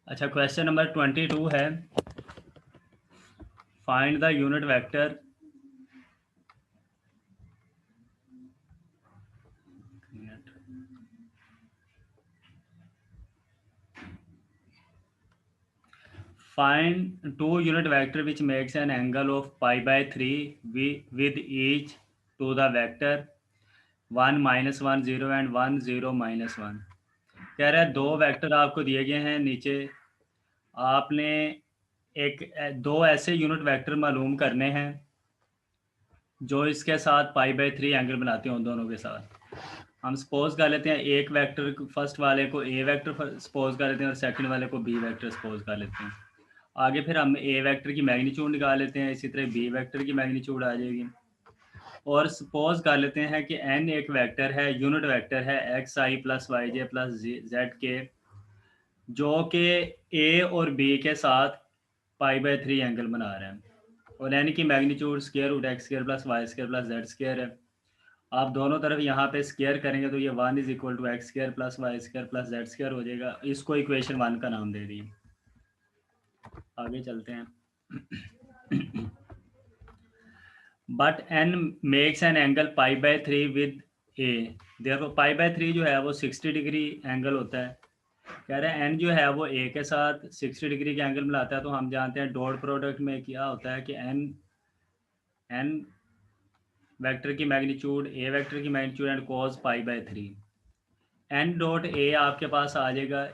अच्छा, question number 22 है, find the unit vector find two unit vector which makes an angle of pi by 3 with each to the vector 1 minus 1 0 and 1 0 minus 1। कह रहा है दो vector आपको दिए गए हैं नीचे, आपने दो ऐसे यूनिट वेक्टर मालूम करने हैं जो इसके साथ पाई बाई 3 एंगल बनाते हैं उन दोनों के साथ। हम सपोज कर लेते हैं एक वेक्टर फर्स्ट वाले को ए वेक्टर सपोज कर लेते हैं और सेकंड वाले को बी वेक्टर सपोज कर लेते हैं। आगे फिर हम ए वेक्टर की मैग्नीट्यूड निकाल लेते हैं, इसी तरह बी वेक्टर की मैग्नीट्यूड आ जाएगी। और सपोज कर लेते हैं कि एन एक वेक्टर है, यूनिट वेक्टर है एक्स आई प्लस वाई जे प्लस जेड के, जो कि ए और बी के साथ पाई बाई 3 एंगल बना रहे हैं, और एन की magnitude square root x square plus y square plus z square है। आप दोनों तरफ यहाँ पे स्क्वायर करेंगे तो ये 1 is equal to x square plus y square plus z square हो जाएगा। इसको इक्वेशन 1 का नाम दे दिए। आगे चलते हैं। But n makes an angle pi by 3 with a, देखो पाई बाई 3 जो है वो 60 डिग्री एंगल होता है। कह रहे हैं एन जो है वो ए के साथ 60 डिग्री के एंगल मिलाता है, तो हम जानते हैं डॉट प्रोडक्ट में क्या होता है कि एन वेक्टर की मैग्नीट्यूड ए वेक्टर की magnitude and cos pi by 3। N dot a आपके पास आ जाएगा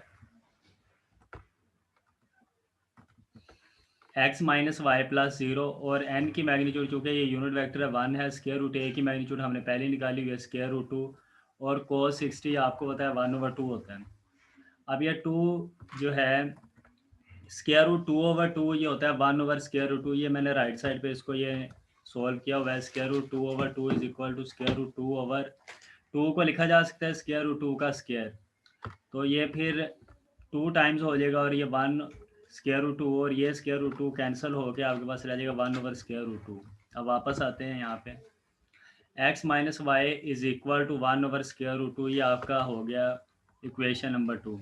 एक्स माइनस वाई प्लस 0, और एन की मैग्नीट्यूड चूँकि ये यूनिट वेक्टर है 1 है, स्क्वायर रूट ए की मैग्नीट्यूड हमने पहले निकाली हुई है स्क्वायर रूट 2, और कोस 60 आपको पता है 1/2 होता है। अब ये 2 जो है स्क्वायर रूट 2/2 ये होता है 1/√2। ये मैंने राइट साइड पे इसको ये सोल्व किया हुआ है। Square root 2/2 is equal to square root 2/2 को लिखा जा सकता है स्क्वायर रूट 2 का स्क्वायर, तो ये फिर 2 टाइम्स हो जाएगा, और ये 1 स्क्वायर रूट 2 और ये स्क्वायर रूट 2 कैंसिल होकर आपके पास रह जाएगा 1/√2। अब वापस आते हैं यहाँ पे, x minus y is equal to 1/√2, ये आपका हो गया इक्वेशन नंबर 2।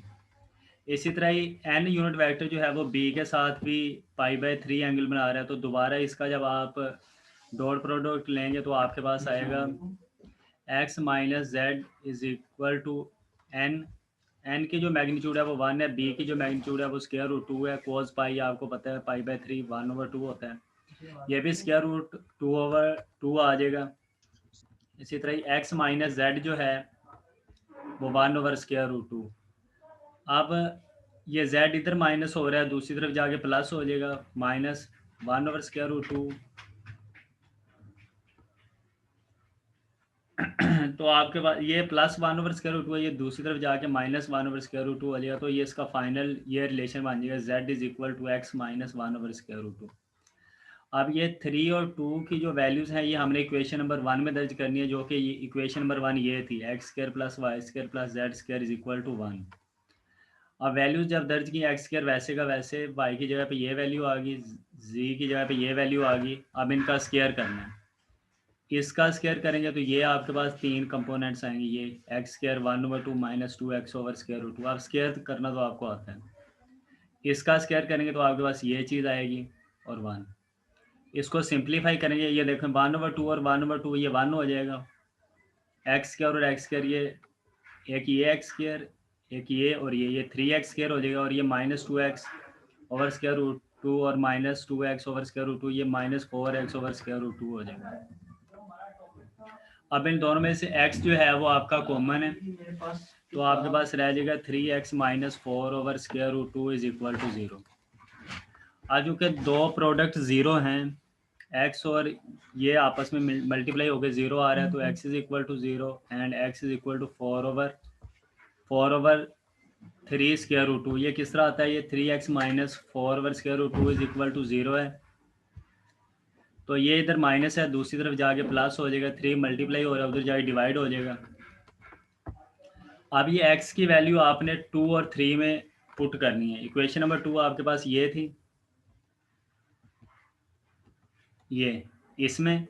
इसी तरह ही n यूनिट वेक्टर जो है वो b के साथ भी पाई बाई 3 एंगल बना रहा है, तो दोबारा इसका जब आप डॉट प्रोडक्ट लेंगे तो आपके पास आएगा x minus z is equal to n. N की जो मैग्नीट्यूड है वो 1 है, बी की जो मैग्नीट्यूड है वो स्क्वायर रूट 2 है, कोस पाई आपको पता है पाई बाई 3 1/2 होता है, ये भी स्क्वायर रूट 2/2 आ जाएगा। इसी तरह ही एक्स माइनस जेड जो है वो 1/√2। अब ये जेड इधर माइनस हो रहा है, दूसरी तरफ जाके प्लस हो जाएगा, माइनस 1/√2। तो आपके पास ये प्लस 1/√2 है, ये दूसरी तरफ जाके माइनस 1/√2 हो जाएगा, तो ये इसका फाइनल ये रिलेशन बन जाएगा z is equal to x minus 1/√2। अब ये 3 और 2 की जो वैल्यूज़ हैं ये हमने इक्वेशन नंबर 1 में दर्ज करनी है, जो कि ये इक्वेशन नंबर 1 ये थी x square plus y square plus z square is equal to 1। अब वैल्यूज़ जब दर्ज की एक्स स्क्वायर वैसे का वैसे, वाई की जगह पे ये वैल्यू आ गई, जी की जगह पे ये वैल्यू आ गई। अब इनका स्क्वायर करना है, इसका स्क्वायर करेंगे तो ये आपके पास 3 कंपोनेंट्स आएंगे, ये x square 1/2 minus 2x over square root 2। आप स्क्वायर करना तो आपको आता है, इसका स्क्वायर करेंगे तो आपके पास ये चीज़ आएगी और 1। इसको सिंप्लीफाई करेंगे, ये देखें 1/2 और 1/2 ये 1 हो जाएगा, एक्स स्क्वायर और एक्स स्क्वायर ये एक ये एक्स स्क्वायर एक ये और ये 3x स्क्वायर हो जाएगा, और ये minus 2x over square root 2 और minus 2x over square root 2 ये minus 4x over square root 2 हो जाएगा। अब इन दोनों में से x जो है वो आपका कॉमन है, तो आपके पास रह जाएगा 3x minus 4 over square root 2 is equal to 0। आज चूँकि दो प्रोडक्ट ज़ीरो हैं, x और ये आपस में मल्टीप्लाई होकर 0 आ रहा है, तो x is equal to 0 and x is equal to 4/3 square root 2। ये किस तरह आता है, ये 3x minus 4 square root 2 is equal to 0 है, तो ये इधर माइनस है, दूसरी तरफ जाके प्लस हो जाएगा, 3 मल्टीप्लाई हो रहा है उधर जाके डिवाइड हो जाएगा। अब ये x की वैल्यू आपने 2 और 3 में पुट करनी है। इक्वेशन नंबर 2 आपके पास ये थी, ये इसमें,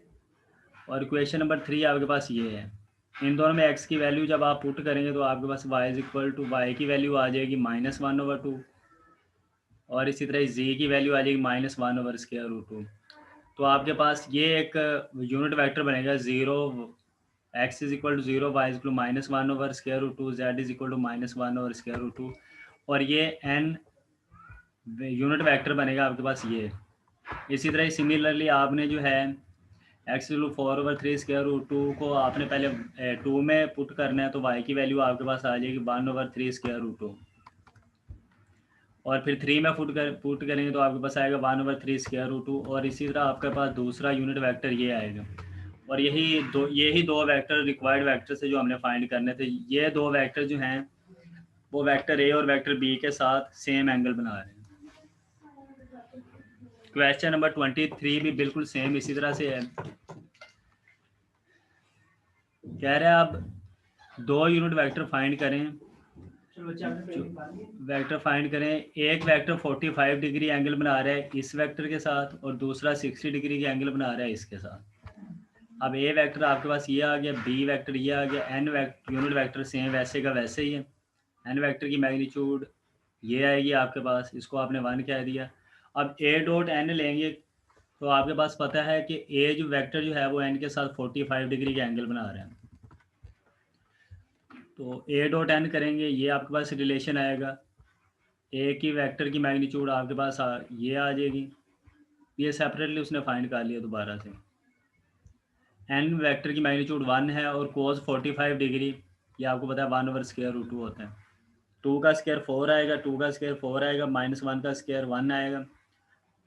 और इक्वेशन नंबर 3 आपके पास ये है। इन दोनों में x की वैल्यू जब आप पुट करेंगे तो आपके पास y is equal to y की वैल्यू आ जाएगी -1/2, और इसी तरह जी की वैल्यू आ जाएगी -1/√2। तो आपके पास ये एक यूनिट वेक्टर बनेगा 0, x is equal to 0, y is equal to -1/√2, z is equal to -1/√2, और ये n यूनिट वेक्टर बनेगा आपके पास ये। इसी तरह सिमिलरली आपने जो है x इक्वल टू 4/3√2 को आपने पहले 2 में पुट करना है, तो y की वैल्यू आपके पास आ जाएगी 1/3√2, और फिर 3 में पुट करेंगे तो आपके पास आएगा 1/3√2, और इसी तरह आपके पास दूसरा यूनिट वेक्टर ये आएगा। और यही दो वेक्टर रिक्वायर्ड वेक्टर से जो हमने फाइंड करने थे, ये दो वेक्टर जो हैं वो वेक्टर ए और वेक्टर बी के साथ सेम एंगल बना रहे हैं। क्वेश्चन नंबर 23 भी बिल्कुल सेम इसी तरह से है। कह रहे हैं आप दो यूनिट वेक्टर फाइंड करें, वेक्टर फाइंड करें। एक वेक्टर 45 डिग्री एंगल बना रहा है इस वेक्टर के साथ, और दूसरा 60 डिग्री का एंगल बना रहा है इसके साथ। अब ए वेक्टर आपके पास ये आ गया, बी वेक्टर ये आ गया, एन यूनिट वेक्टर सेम वैसे का वैसे ही है। एन वेक्टर की मैग्नीट्यूड ये आएगी आपके पास, इसको आपने 1 कह दिया। अब ए डॉट एन लेंगे तो आपके पास पता है कि ए जो वेक्टर जो है वो एन के साथ 45 डिग्री का एंगल बना रहा है। तो ए डॉट एन करेंगे, ये आपके पास रिलेशन आएगा, ए की वेक्टर की मैग्नीट्यूड आपके पास ये आ जाएगी। ये सेपरेटली उसने फाइंड कर लिया दोबारा से। एन वेक्टर की मैग्नीट्यूड 1 है और कोस 45 डिग्री, ये आपको पता है 1/√2 होता है। 2 का स्क्वायर 4 आएगा, 2 का स्क्वायर 4 आएगा, -1 का स्क्वायर 1 आएगा,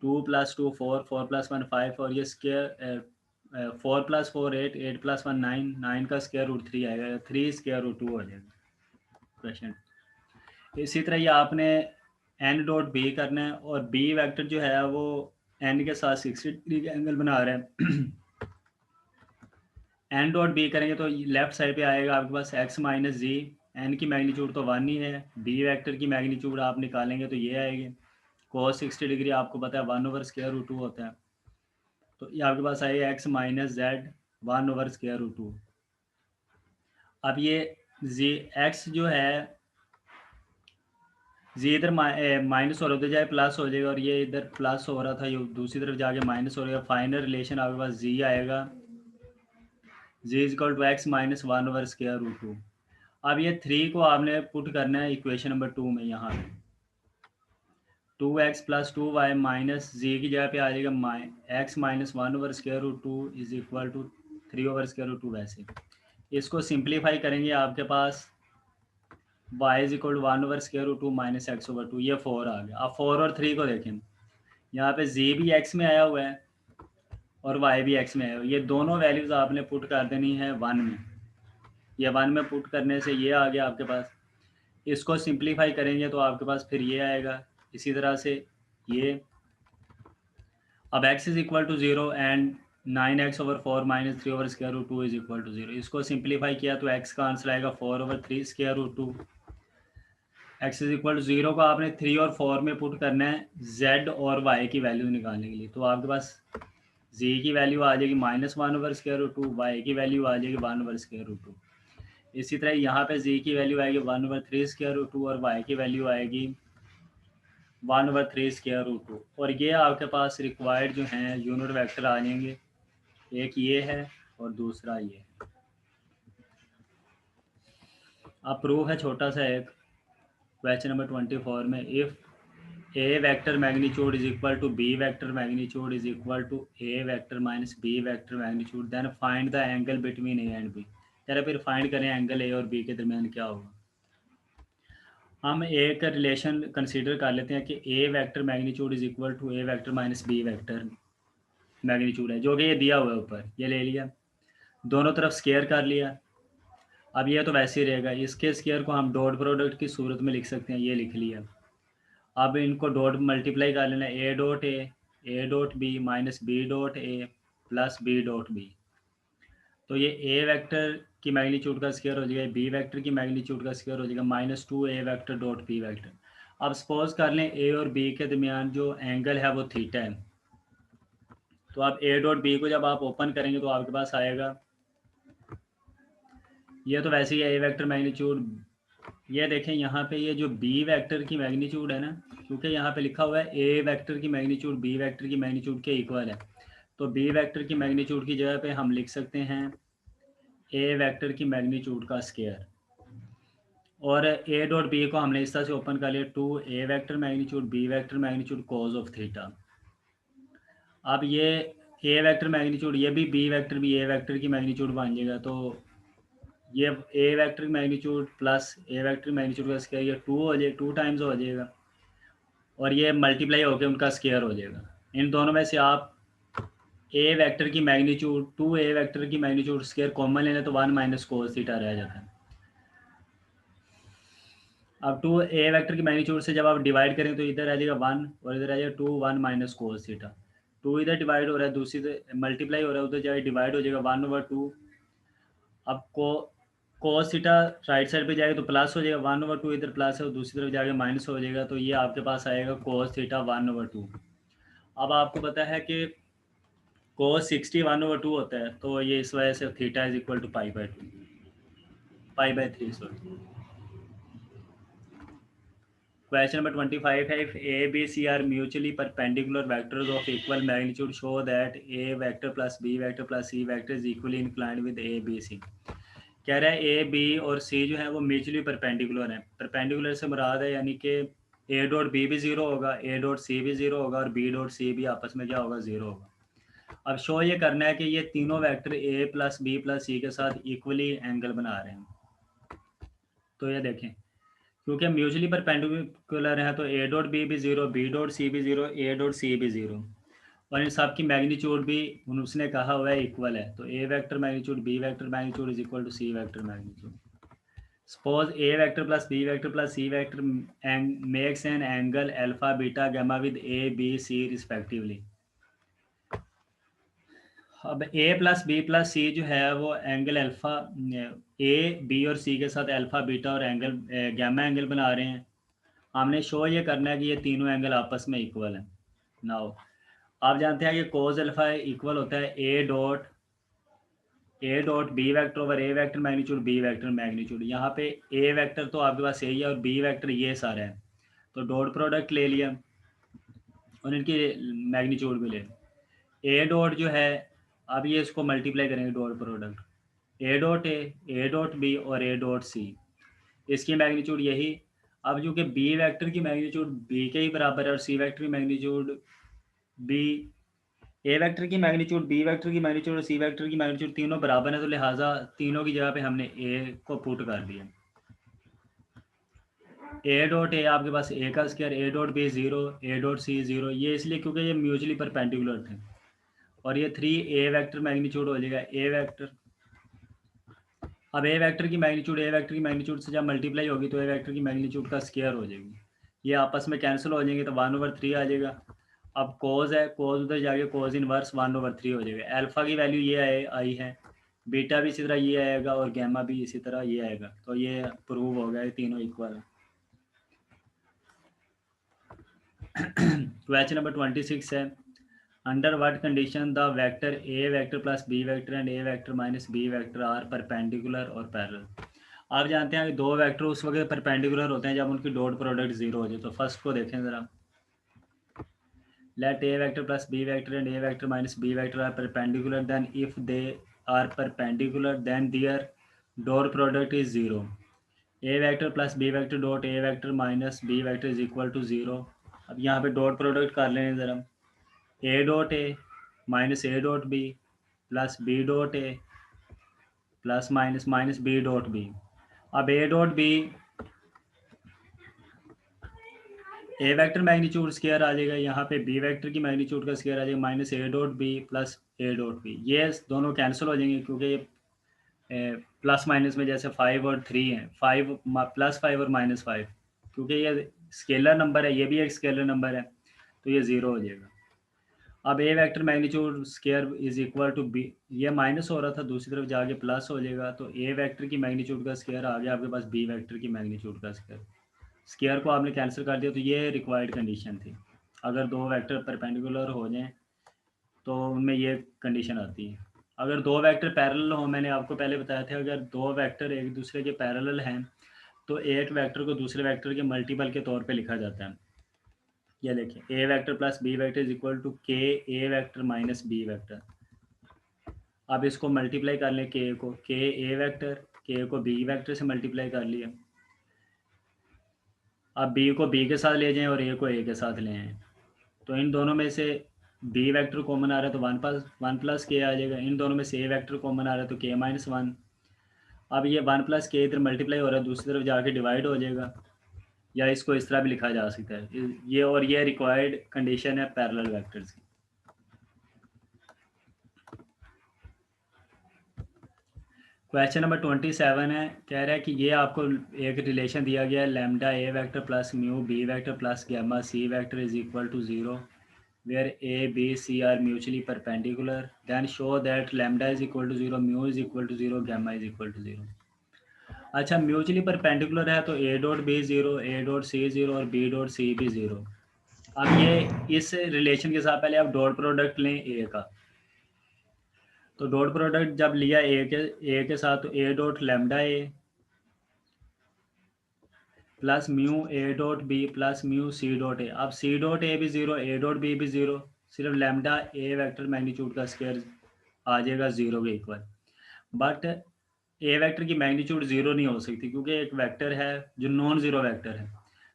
2 + 2 4, 4 + 1 5, और ये स्क्वायर 4 + 4 8, 8 + 1 9, 9 का स्क्वायर √3 आएगा, 3 √2 हो जाएगा क्वेश्चन। इसी तरह ये आपने एन डॉट बी करना है, और बी वेक्टर जो है वो एन के साथ 60 डिग्री का एंगल बना रहे हैं। एन डॉट बी करेंगे तो लेफ्ट साइड पे आएगा आपके पास x - जी। एन की मैग्नीट्यूड तो 1 ही है, बी वेक्टर की मैग्नीट्यूड आप निकालेंगे तो ये आएगी cos 60 डिग्री, आपको पता है 1/√2 होता है। तो ये आपके पास आएगा x - z 1/√2। अब ये जी x जो है, जी इधर माइनस और उधर जाए प्लस हो जाएगा, और ये इधर प्लस हो रहा था, ये दूसरी तरफ जाके माइनस हो जाएगा। फाइनल रिलेशन आपके पास जी आएगा, जी इज इक्वल टू x - 1/√2। अब ये 3 को आपने पुट करना है इक्वेशन नंबर 2 में। यहाँ पे 2x + 2y माइनस जी की जगह पे आ जाएगा x - 1/√2 इज इक्वल टू 3/√2। वैसे इसको सिंप्लीफाई करेंगे, आपके पास y is equal to 1/√2 - x/2, ये 4 आ गया। अब 4 और 3 को देखें, यहाँ पे z भी x में आया हुआ है और y भी x में आया हुआ है। ये दोनों वैल्यूज़ आपने पुट कर देनी है 1 में। ये 1 में पुट करने से ये आ गया आपके पास। इसको सिंप्लीफाई करेंगे तो आपके पास फिर ये आएगा। इसी तरह से ये, अब x is equal to 0 and 9x/4 - 3/√2 is equal to 0। इसको सिंप्लीफाई किया तो x का आंसर आएगा 4/3√2। x इज इक्वल टू 0 को आपने 3 और 4 में पुट करना है z और y की वैल्यू निकालने के लिए। तो आपके पास z की वैल्यू आ जाएगी -1/√2, y की वैल्यू आ जाएगी 1/√2। इसी तरह यहाँ पे z की वैल्यू आएगी 1/3√2 और y की वैल्यू आएगी 1/3√2। और ये आपके पास रिक्वायर्ड जो हैं यूनिट वेक्टर आ जाएंगे, एक ये है और दूसरा ये है। अब प्रूफ है छोटा सा एक, क्वेश्चन नंबर 24 में, if a vector magnitude is equal to b vector magnitude is equal to A vector minus b vector magnitude, then find the angle between a and b. कह रहे फिर फाइंड करें angle A और B के दरमियान क्या होगा। हम ए का रिलेशन कंसीडर कर लेते हैं कि a vector magnitude is equal to A vector minus b vector magnitude है, जो कि ये दिया हुआ है ऊपर, ये ले लिया, दोनों तरफ स्केयर कर लिया। अब ये तो वैसे ही रहेगा, इसके स्केयर को हम डॉट प्रोडक्ट की सूरत में लिख सकते हैं, ये लिख लिया। अब इनको डॉट मल्टीप्लाई कर लेना, a dot b minus B dot a plus b dot b. तो ये ए वेक्टर की मैग्नीट्यूड का स्केयर हो जाएगा, बी वेक्टर की मैग्नीट्यूड का स्केयर हो जाएगा -2 a vector dot B vector. अब सपोज कर लें ए और बी के दरमियान जो एंगल है वो थीटा है। तो अब ए डॉट बी को जब आप ओपन करेंगे तो आपके पास आएगा, ये तो वैसे ही ए वेक्टर मैग्नीट्यूड ये देखें यहाँ पे ये जो बी वेक्टर की मैग्नीट्यूड है ना, क्योंकि यहाँ पे लिखा हुआ है ए वेक्टर की मैग्नीट्यूड बी वेक्टर की मैग्नीट्यूड के इक्वल है, तो बी वेक्टर की मैग्नीट्यूड की जगह पे हम लिख सकते हैं ए वेक्टर की मैग्नीट्यूड का स्केयर, और ए डॉट बी को हमने इस तरह से ओपन कर लिया, two A vector magnitude B vector magnitude cos of theta. अब ये ए वेक्टर मैग्नीट्यूड, ये भी बी वेक्टर भी ए वेक्टर की मैग्नीट्यूड बन जाएगा, तो ये ए वेक्टर की मैग्नीट्यूड प्लस ए वेक्टर की मैग्नीट्यूड का स्केयर, ये टू हो जाए, टू टाइम्स हो जाएगा, और ये मल्टीप्लाई होकर उनका स्केयर हो जाएगा। इन दोनों में से आप ए वेक्टर की मैग्नीट्यूड, टू ए वेक्टर की मैग्नीट्यूड स्केयर कॉमन लेने तो वन माइनस कोस थीटा रह जाता है। अब टू ए वेक्टर की मैग्नीट्यूड से जब आप डिवाइड करें तो इधर आ जाएगा वन, और इधर आ जाएगा two, one minus cos theta. Two इधर डिवाइड हो रहा है, दूसरी मल्टीप्लाई हो रहा है, उधर जाए डिवाइड हो जाएगा वन ओवर टू। अब कोस थीटा राइट साइड पे जाएगा तो प्लस हो जाएगा, वन ओवर टू इधर प्लस है और दूसरी तरफ जाके माइनस हो जाएगा, तो ये आपके पास आएगा cos theta one over two. अब आपको पता है कि कोस 60 वन ओवर टू होता है, तो ये इस वजह से theta is equal to pi by two, pi by three sorry. Question number 25 है, if a b c are mutually perpendicular vectors of equal magnitude show that a vector plus b vector plus c vector is equally inclined with a b c. कह रहा है A B और सी जो है वो mutually perpendicular हैं। Perpendicular से मुराद है यानी कि ए डॉट बी भी ज़ीरो होगा, ए डॉट सी भी ज़ीरो होगा, और बी डॉट सी भी आपस में क्या होगा, ज़ीरो होगा। अब शो ये करना है कि ये तीनों vector a plus b plus c के साथ इक्वली एंगल बना रहे हैं। तो ये देखें, क्योंकि म्यूचुअली परपेंडिकुलर है तो ए डॉट बी भी ज़ीरो, बी डॉट सी भी ज़ीरो, ए डॉट सी भी ज़ीरो, और इन सब की मैग्नीट्यूड भी उसने कहा हुआ है इक्वल है, तो a vector magnitude B vector magnitude is equal to c vector magnitude. Suppose A vector plus B vector plus C vector makes an angle alpha, beta, gamma with A, B, C respectively. अब A plus b plus सी जो है वो angle alpha, A B और सी के साथ alpha beta और angle gamma angle बना रहे हैं। हमने शो ये करना है कि ये तीनों एंगल आपस में इक्वल हैं। नाउ आप जानते हैं कि कोज अल्फा इक्वल होता है a dot B vector over A vector magnitude B vector magnitude. यहाँ पे ए वेक्टर तो आपके पास यही है और बी वेक्टर ये सारे हैं, तो डॉट प्रोडक्ट ले लिया और इनकी मैग्नीट्यूड भी ले। ए डॉट जो है, अब ये इसको मल्टीप्लाई करेंगे dot product, a dot B और ए डॉट सी, इसकी मैग्नीट्यूड यही। अब जो कि बी वेक्टर की मैग्नीट्यूड बी के ही बराबर है और सी वेक्टर की मैग्नीट्यूड बी, ए वेक्टर की मैग्नीट्यूड बी वेक्टर की मैग्नीट्यूड और सी वेक्टर की मैग्नीट्यूड तीनों बराबर है, तो लिहाजा तीनों की जगह पे हमने ए को पुट कर दिया। ए डॉट ए आपके पास ए का square, a dot b zero, a dot c zero, ये इसलिए क्योंकि ये म्यूचुअली परपेंडिकुलर थे, और ये थ्री ए वेक्टर मैग्नीट्यूड हो जाएगा ए वेक्टर। अब ए वेक्टर की मैग्नीट्यूड से जब मल्टीप्लाई होगी तो ए वेक्टर की मैग्नीट्यूड का स्क्वायर हो जाएगी, ये आपस में कैंसिल हो जाएंगे तो वन ओवर थ्री आ जाएगा। अब कोज है, कोज उधर जाके कोज इनवर्स वन ओवर थ्री हो जाएगा। अल्फा की वैल्यू ये आई है, बीटा भी इसी तरह ये आएगा और गैमा भी इसी तरह ये आएगा, तो ये प्रूव हो गया, तीनों इक्वल है। क्वेश्चन नंबर 26 है, under what condition the vector a vector plus b vector and a vector minus b vector are perpendicular और पैरेलल। आप जानते हैं कि दो वेक्टर उस वक्त परपेंडिकुलर होते हैं जब उनकी डॉट प्रोडक्ट जीरो हो जाए। तो फर्स्ट को देखें ज़रा, let a vector plus b vector and a vector minus b vector are perpendicular, then if they are perpendicular then their dot product is zero. A vector plus b vector dot a vector minus b vector is equal to zero. अब यहाँ पे dot product कर लें ज़रा, a dot a minus a dot b plus b dot a plus minus minus b dot b। अब a dot b a vector magnitude square आ जाएगा, यहाँ पे बी वेक्टर की मैग्नीट्यूड का स्केयर आ जाएगा minus A dot b plus a dot B, ये दोनों कैंसिल हो जाएंगे क्योंकि ये प्लस माइनस में जैसे 5 और 3 है, 5 प्लस 5 और माइनस 5, क्योंकि ये स्केलर नंबर है, ये भी एक स्केलर नंबर है, तो ये ज़ीरो हो जाएगा। अब ए vector magnitude square is equal to b, ये माइनस हो रहा था दूसरी तरफ जाके प्लस हो जाएगा, तो ए वेक्टर की मैग्नीट्यूड का स्केयर आ गया आपके पास बी वेक्टर की मैग्नीट्यूड का स्केयर। स्केयर को आपने कैंसिल कर दिया, तो ये रिक्वायर्ड कंडीशन थी। अगर दो वेक्टर परपेंडिकुलर हो जाएं तो उनमें ये कंडीशन आती है। अगर दो वेक्टर पैरेलल हो, मैंने आपको पहले बताया था, अगर दो वेक्टर एक दूसरे के पैरेलल हैं तो एक वेक्टर को दूसरे वेक्टर के मल्टीपल के तौर पे लिखा जाता है। ये देखिए a vector plus b vector is equal to के a vector minus b vector. अब इसको मल्टीप्लाई कर लें के को, के ए वेक्टर, के को बी वेक्टर से मल्टीप्लाई कर लिया। अब बी को बी के साथ ले जाएं और ए को ए के साथ ले आएं, तो इन दोनों में से बी वेक्टर कॉमन आ रहा है तो वन प्लस के आ जाएगा। इन दोनों में से ए वेक्टर कॉमन आ रहा है तो के माइनस वन। अब ये वन प्लस के इधर मल्टीप्लाई हो रहा है, दूसरी तरफ जाके डिवाइड हो जाएगा, या इसको इस तरह भी लिखा जा सकता है ये। और ये रिक्वायर्ड कंडीशन है पैरेलल वेक्टर्स की। क्वेश्चन नंबर 27 है, कह रहा है कि ये आपको एक रिलेशन दिया गया है, lambda a vector plus mu b vector plus gamma c vector is equal to 0 where a b c are mutually perpendicular, then show that lambda is equal to 0, mu is equal to 0, gamma is equal to 0। अच्छा, mutually perpendicular है तो a dot b 0, a dot c 0 और b dot C भी 0। अब ये इस relation के साथ पहले आप डॉट प्रोडक्ट लें a का, तो डॉट प्रोडक्ट जब लिया a के साथ, तो a dot lambda a plus mu a dot b plus mu c dot a. अब सी डॉट ए भी 0, ए डॉट बी भी 0, सिर्फ लैम्डा ए वेक्टर मैग्नीट्यूड का स्क्वायर आ जाएगा 0 के इक्वल। बट ए वेक्टर की मैग्नीट्यूड 0 नहीं हो सकती क्योंकि एक वेक्टर है जो नॉन ज़ीरो वेक्टर है,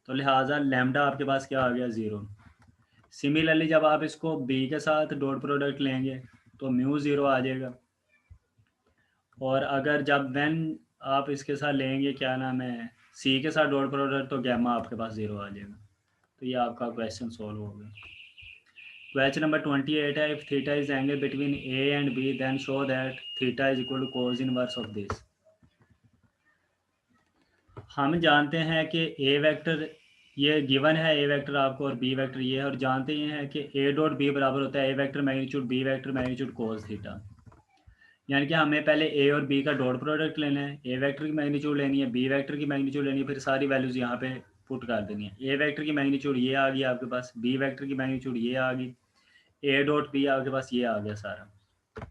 तो लिहाजा लैम्डा आपके पास क्या आ गया 0। सिमिलरली जब आप इसको बी के साथ डॉट प्रोडक्ट लेंगे तो म्यू 0 आ जाएगा, और अगर जब व्हेन आप इसके साथ लेंगे क्या नाम है सी के साथ डॉट प्रोडक्ट, तो गैमा आपके पास 0 आ जाएगा। तो ये आपका क्वेश्चन सॉल्व हो गया। क्वेश्चन नंबर 28 है, if theta is angle between a and b then show that theta is equal to cos inverse of this. हम जानते हैं कि ए वेक्टर ये गिवन है, ए वेक्टर आपको और बी वेक्टर ये है, और जानते ही हैं कि ए डॉट बी बराबर होता है ए vector magnitude B vector magnitude cos theta. यानी कि हमें पहले ए और बी का डॉट प्रोडक्ट लेना है, ए वेक्टर की मैग्नीट्यूड लेनी है, बी वेक्टर की मैग्नीट्यूड लेनी है, फिर सारी वैल्यूज़ यहाँ पे पुट कर देनी है। ए वेक्टर की मैग्नीट्यूड ये आ गई आपके पास, बी वेक्टर की मैग्नीट्यूड ये आ गई, ए डॉट बी आपके पास ये आ गया सारा।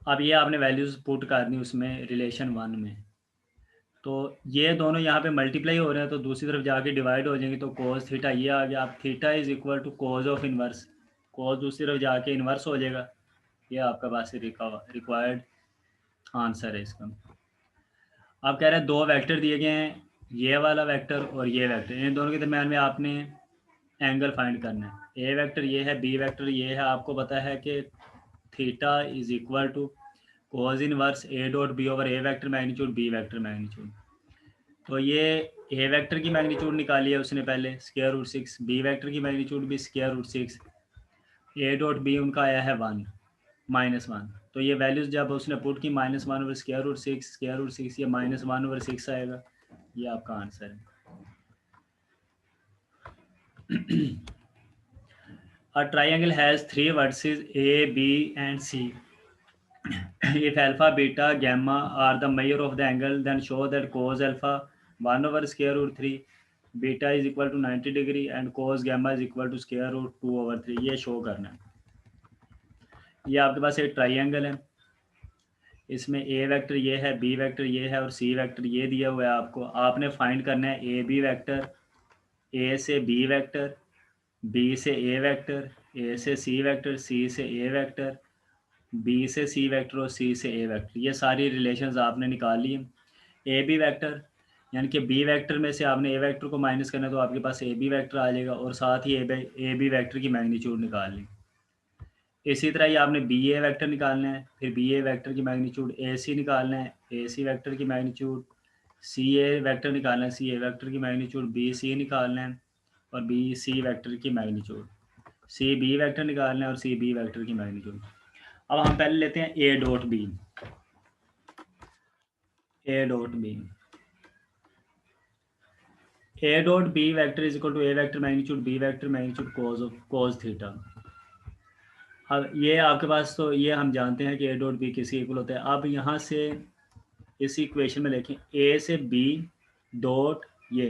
अब ये आपने वैल्यूज़ पुट करनी उसमें रिलेशन 1 में, तो ये दोनों यहाँ पे मल्टीप्लाई हो रहे हैं तो दूसरी तरफ जाके डिवाइड हो जाएंगे, तो कोस थीटा ये आ गया। अब theta is equal to cos of inverse, cos दूसरी तरफ जाके इनवर्स हो जाएगा। ये आपका पास रिक्वायर्ड आंसर है इसका। अब कह रहे हैं दो वेक्टर दिए गए हैं, ये वाला वेक्टर और ये वेक्टर, इन दोनों के दरम्यान में आपने एंगल फाइंड करना है। ए वेक्टर ये है, बी वेक्टर ये है, आपको पता है कि theta is equal to cos inverse a dot B over A vector magnitude B vector magnitude. तो ये ए वेक्टर की मैग्नीट्यूड निकाली है उसने पहले स्क्वायर रूट 6, बी वेक्टर की मैग्नीट्यूड भी square root 6, A dot B उनका आया है 1 -1। तो ये वैल्यूज जब उसने पुट की -1 ओवर स्क्वायर रूट 6 ये -1 ओवर 6 आएगा। ये आपका आंसर है। A triangle has 3 vertices A, B, and C. If alpha, beta, gamma are the measure of the angle, then show that cos alpha 1 over square root 3, beta is equal to 90 degree, and cos gamma is equal to square root 2 over 3। ये show करना है। ये आपके पास एक triangle है, इसमें ए vector ये है, बी वेक्टर ये है और सी वेक्टर ये दिया हुआ है आपको। आपने फाइंड करना है ए बी वेक्टर, ए से बी वेक्टर, बी से ए वेक्टर, ए से सी वेक्टर, सी से ए वेक्टर, बी से सी वेक्टर और सी से ए वेक्टर। ये सारी रिलेशंस आपने निकाल ली। ए बी वेक्टर यानी कि बी वेक्टर में से आपने ए वेक्टर को माइनस करना है तो आपके पास ए बी वेक्टर आ जाएगा, और साथ ही ए बी वेक्टर की मैग्नीट्यूड निकाल ली। इसी तरह ही आपने बी ए वेक्टर निकालना है, फिर बी ए वेक्टर की मैग्नीट्यूड ए सी निकालना है, ए सी वेक्टर की मैग्नीट्यूड सी ए वेक्टर निकालना है, सी ए वेक्टर की मैग्नीट्यूड बी सी निकालना है, और बी सी वेक्टर की मैग्नीट्यूड सी बी वेक्टर निकालना है, और सी बी वेक्टर की मैग्नीट्यूड। अब हम पहले लेते हैं A dot B. A dot B, A dot B vector is equal to A vector magnitude B vector magnitude cos theta. अब ये आपके पास, तो ये हम जानते हैं कि ए डॉट बी किसके इक्वल होता है। अब यहाँ से इस इक्वेशन में देखें, ए से बी डॉट ये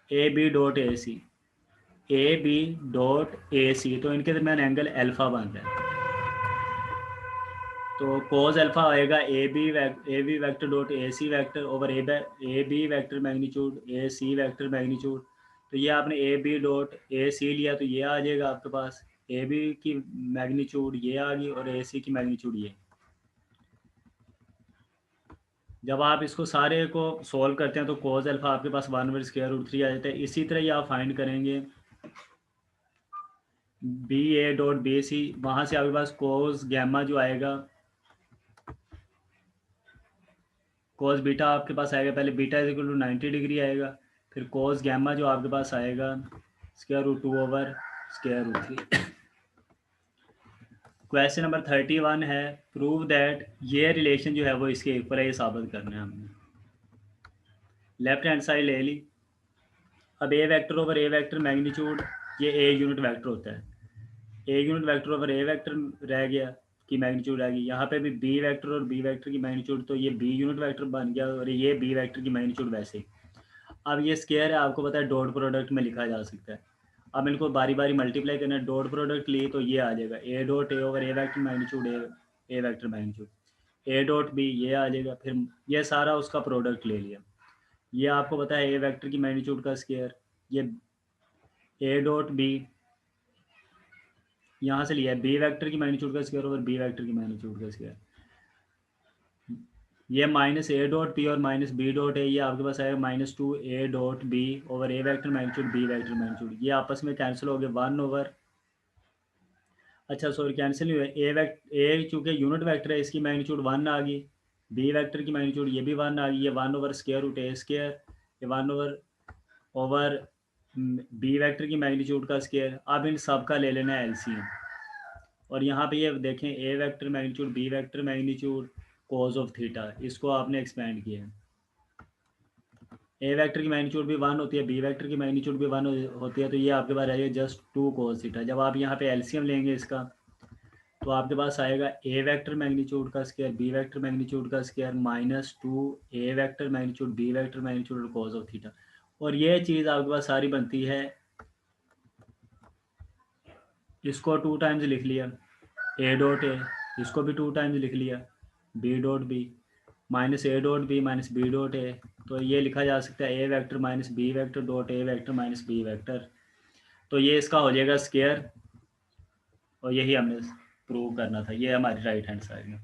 a b dot A c, a b dot A c, तो इनके दरमियान एंगल अल्फा बन रहा है। तो कोस अल्फा आएगा A B vector dot A C vector over A B vector magnitude A C vector magnitude. तो ये आपने ए बी डॉट ए सी लिया तो ये आ जाएगा आपके पास ए बी की मैग्नीट्यूड ये आ गई और ए सी की मैग्नीट्यूड ये। जब आप इसको सारे को सॉल्व करते हैं तो कोस अल्फा आपके पास 1/√3 आ जाता है। इसी तरह ही आप फाइंड करेंगे B A dot B C, वहाँ से आपके पास कोस गैमा जो आएगा, कोस बीटा आपके पास आएगा, पहले beta is equal to 90 degree आएगा, फिर कोस गैमा जो आपके पास आएगा √2/√3। क्वेश्चन नंबर 31 है प्रूव दैट ये रिलेशन जो है वो इसके इक्वल है, ये साबित करना है हमने। लेफ्ट हैंड साइड ले ली। अब ए वेक्टर ओवर ए वेक्टर मैग्नीट्यूड ये ए यूनिट वेक्टर होता है, a unit vector over A vector रह गया की मैग्नीट्यूड आ गई। यहाँ पे भी बी वेक्टर और बी वेक्टर की मैग्नीट्यूड, तो ये बी यूनिट वेक्टर बन गया और ये बी वेक्टर की मैग्नीट्यूड वैसे ही। अब ये स्केयर है, आपको पता है डॉट प्रोडक्ट में लिखा जा सकता है। अब इनको बारी बारी मल्टीप्लाई करना है, डॉट प्रोडक्ट लिए तो ये आ जाएगा A dot A over A vector magnitude A vector magnitude, A dot B ये आ जाएगा, फिर ये सारा उसका प्रोडक्ट ले लिया। ये आपको पता है ए वेक्टर की मैग्नीट्यूड का स्केयर, ये ए डॉट बी यहाँ से लिया है बी वेक्टर की मैग्नीट्यूड का स्केयर ओवर बी वेक्टर की मैग्नीट्यूड का स्केयर। ये माइनस ए डॉट बी और माइनस बी डॉट ए, ये आपके पास आएगा -2 A dot B over A vector magnitude B vector magnitude. ये आपस में कैंसिल हो गए 1 ओवर, अच्छा सॉरी कैंसिल नहीं हुए, ए चूँकि यूनिट वेक्टर है इसकी मैग्नीट्यूड 1 आ गई, बी वेक्टर की मैग्नीट्यूड ये भी 1 आ गई, ये 1 ओवर स्केयर रूट ए स्केयर, ये 1 ओवर बी वेक्टर की मैग्नीट्यूड का स्केयर। अब इन सब का ले लेना है एलसीएम, और यहाँ पे ये देखें a vector magnitude B vector magnitude cos of theta, इसको आपने एक्सपेंड किया है। ए वेक्टर की मैग्नीट्यूड भी 1 होती है, बी वेक्टर की मैग्नीट्यूड भी 1 होती है, तो ये आपके पास आएगा जस्ट 2 cos थीटा। जब आप यहाँ पे एलसीएम लेंगे इसका तो आपके पास आएगा ए वेक्टर मैग्नीट्यूड का स्क्वायर बी वेक्टर मैग्नीट्यूड का square -2 a vector magnitude B vector magnitude और cos ऑफ थीटा। और ये चीज़ आपके पास सारी बनती है, इसको 2 टाइम्स लिख लिया ए डॉट ए, इसको भी 2 टाइम्स लिख लिया b dot b, minus A dot b minus B dot a, तो ये लिखा जा सकता है ए vector minus b vector dot a vector minus b vector. तो ये इसका हो जाएगा स्केयर, और यही हमने प्रूव करना था, ये हमारी राइट हैंड साइड में।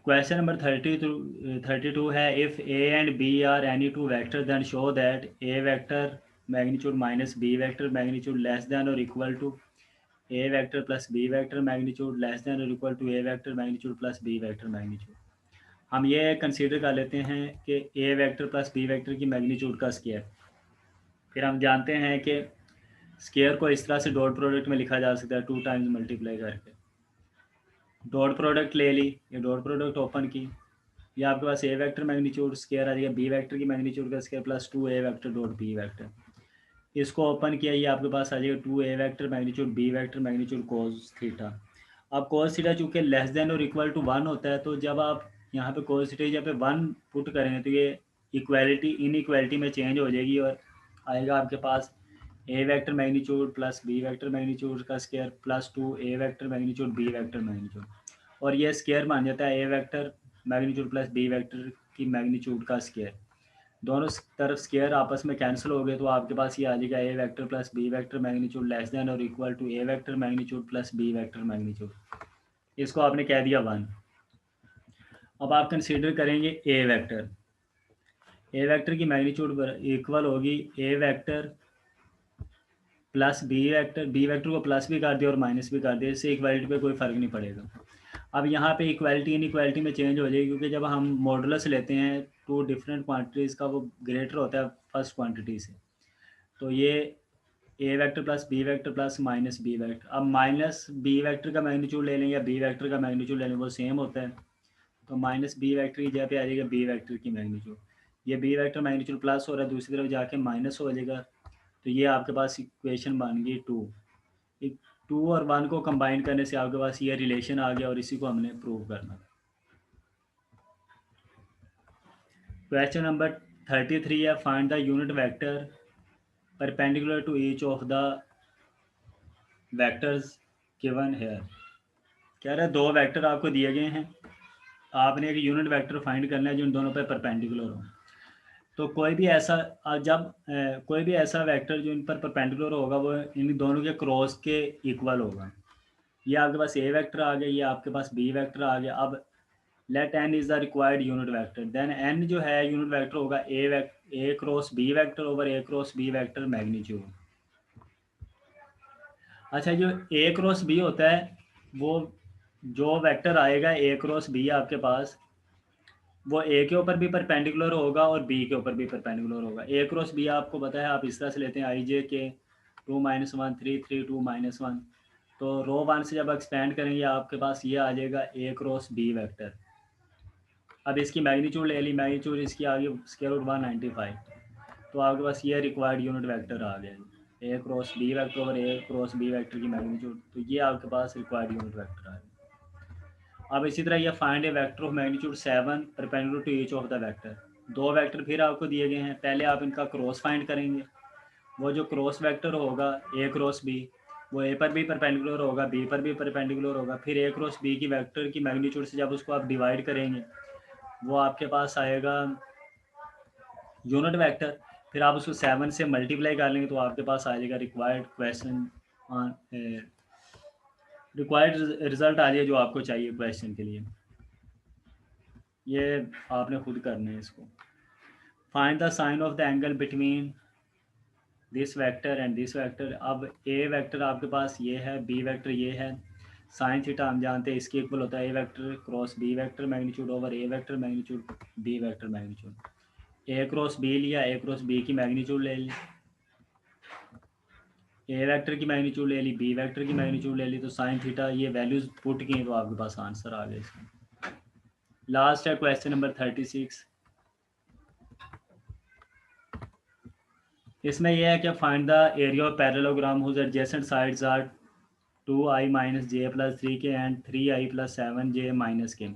क्वेश्चन नंबर 32 है if a and b are any two vector then show that a vector magnitude minus b vector magnitude less than और equal to A vector plus b vector magnitude less than और equal to A vector magnitude plus b vector magnitude. हम ये consider कर लेते हैं कि a vector plus b vector की magnitude का स्केयर, फिर हम जानते हैं कि स्केयर को इस तरह से डॉट प्रोडक्ट में लिखा जा सकता है 2 टाइम्स मल्टीप्लाई करके। डॉट प्रोडक्ट ले ली, ये डॉट प्रोडक्ट ओपन की, ये आपके पास ए वेक्टर मैग्नीट्यूड स्केयर आ जाएगा बी वेक्टर की मैग्नीट्यूड का square plus 2 a vector dot B vector. इसको ओपन किया, ये आपके पास आ जाएगा 2 a vector magnitude B vector magnitude cos theta. अब कोस थीटा चूँकि लेस देन और इक्वल टू 1 होता है, तो जब आप यहाँ पे कोस थीटा जब पे 1 पुट करेंगे तो ये इक्वालिटी इनइक्वालिटी में चेंज हो जाएगी और आएगा आपके पास a vector magnitude plus b vector magnitude का square plus 2 a vector magnitude B vector magnitude, और ये स्केयर मान जाता है ए vector magnitude plus b vector की मैग्नीट्यूड का स्केयर। दोनों तरफ स्केयर आपस में कैंसिल हो गए तो आपके पास ये आ जाएगा a vector plus b vector magnitude less than और equal to A vector magnitude plus b vector magnitude. इसको आपने कह दिया 1। अब आप कंसीडर करेंगे ए वेक्टर, ए वेक्टर की मैग्नीट्यूड इक्वल होगी a vector plus b vector, b vector को प्लस भी कर दिया और माइनस भी कर दिया, इससे इक्वालिटी पे कोई फ़र्क नहीं पड़ेगा। अब यहाँ पे इक्वालिटी इनइक्वालिटी में चेंज हो जाएगी, क्योंकि जब हम मॉडुलस लेते हैं टू डिफरेंट क्वांटिटीज़ का वो ग्रेटर होता है फर्स्ट क्वांटिटी से, तो ये a vector plus b vector plus minus b vector, अब माइनस बी वेक्टर का मैग्नीट्यूड ले लेंगे या बी वेक्टर का मैग्नीट्यूड ले लेंगे वो सेम होता है, तो माइनस बी वेक्टर की जगह पे आ जाएगा बी वेक्टर की मैग्नीट्यूड, ये बी वेक्टर मैग्नीट्यूड प्लस हो रहा है दूसरी तरफ जाके माइनस हो जाएगा, तो ये आपके पास इक्वेशन बन गई 2। 2 और 1 को कंबाइन करने से आपके पास ये रिलेशन आ गया और इसी को हमने प्रूव करना। क्वेश्चन नंबर 33 है find the unit vector perpendicular to each of the vectors given here कह रहा है 2 वेक्टर आपको दिए गए हैं, आपने एक यूनिट वेक्टर फाइंड करना है जो इन दोनों पे परपेंडिकुलर हो। तो कोई भी ऐसा कोई भी ऐसा वेक्टर जो इन पर परपेंडिकुलर होगा वो इन दोनों के क्रॉस के इक्वल होगा। ये आपके पास ए वेक्टर आ गया, ये आपके पास बी वेक्टर आ गया। अब let N is the required unit vector, then N जो है यूनिट वेक्टर होगा A cross B vector over A cross B vector magnitude. अच्छा, जो ए क्रॉस बी होता है वो जो वेक्टर आएगा ए क्रॉस बी आपके पास, वो ए के ऊपर भी परपेंडिकुलर होगा और बी के ऊपर भी परपेंडिकुलर होगा। ए क्रॉस बी आपको पता है, आप इस तरह से लेते हैं आई जे के 2-1 3 3 2-1। तो रो 1 से जब एक्सपेंड करेंगे आपके पास ये आ जाएगा ए क्रॉस बी वेक्टर। अब इसकी मैग्नीट्यूड ले ली, मैग्नीट्यूड इसकी आ गई स्क्वायर रूट 195। तो आपके पास ये रिक्वायर्ड यूनिट वेक्टर आ गया, A cross B vector over A cross B vector की मैग्नीट्यूड। तो ये आपके पास रिक्वायर्ड यूनिट वेक्टर आ गया। अब इसी तरह ये find a vector of magnitude 7 perpendicular to each of the vector. 2 vector फिर आपको दिए गए हैं, पहले आप इनका क्रॉस फाइंड करेंगे। वो जो क्रॉस वेक्टर होगा ए क्रॉस बी, वो ए पर भी परपेंडिकुलर होगा, बी पर भी परपेंडिकुलर होगा। फिर ए क्रॉस बी की वेक्टर की मैग्नीट्यूड से जब उसको आप डिवाइड करेंगे वो आपके पास आएगा यूनिट वेक्टर। फिर आप उसको 7 से मल्टीप्लाई कर लेंगे तो आपके पास आ जाएगा रिक्वायर्ड रिजल्ट आ जाएगा जो आपको चाहिए क्वेश्चन के लिए। ये आपने खुद करना है इसको। Find the sine of the angle between this vector and this vector. अब ए वेक्टर आपके पास ये है, बी वेक्टर ये है। साइन थीटा हम जानते हैं इसके इक्वल होता है ए vector cross B vector magnitude over A vector magnitude B vector magnitude. A cross b लिया, ए क्रॉस बी की मैग्नीट्यूड ले ली, ए वेक्टर की मैग्नीट्यूड ले ली, बी वेक्टर की मैग्नीट्यूड ले ली। तो साइन थीटा ये वैल्यूज पुट की तो आपके पास आंसर आ गया इसका। लास्ट है क्वेश्चन नंबर 36। इसमें यह है कि find the area of parallelogram whose adjacent sides are 2i minus J plus 3k and 3i plus 7j minus K.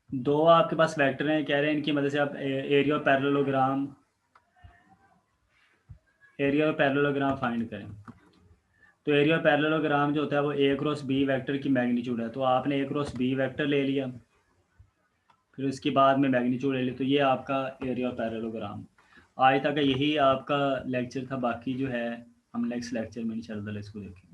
दो आपके पास वेक्टर हैं, कह रहे हैं इनकी मदद से आप एरिया ऑफ पैरेललोग्राम फाइंड करें। तो एरिया ऑफ पैरेललोग्राम जो होता है वो ए क्रॉस बी वेक्टर की मैग्नीट्यूड है। तो आपने ए क्रॉस बी वेक्टर ले लिया, फिर उसके बाद में मैग्नीट्यूड ले ली, तो ये आपका एरिया ऑफ पैरेललोग्राम। आज तक यही आपका लेक्चर था, बाकी जो है हम नेक्स्ट लेक्चर में इंशाल्लाह इसको देखेंगे।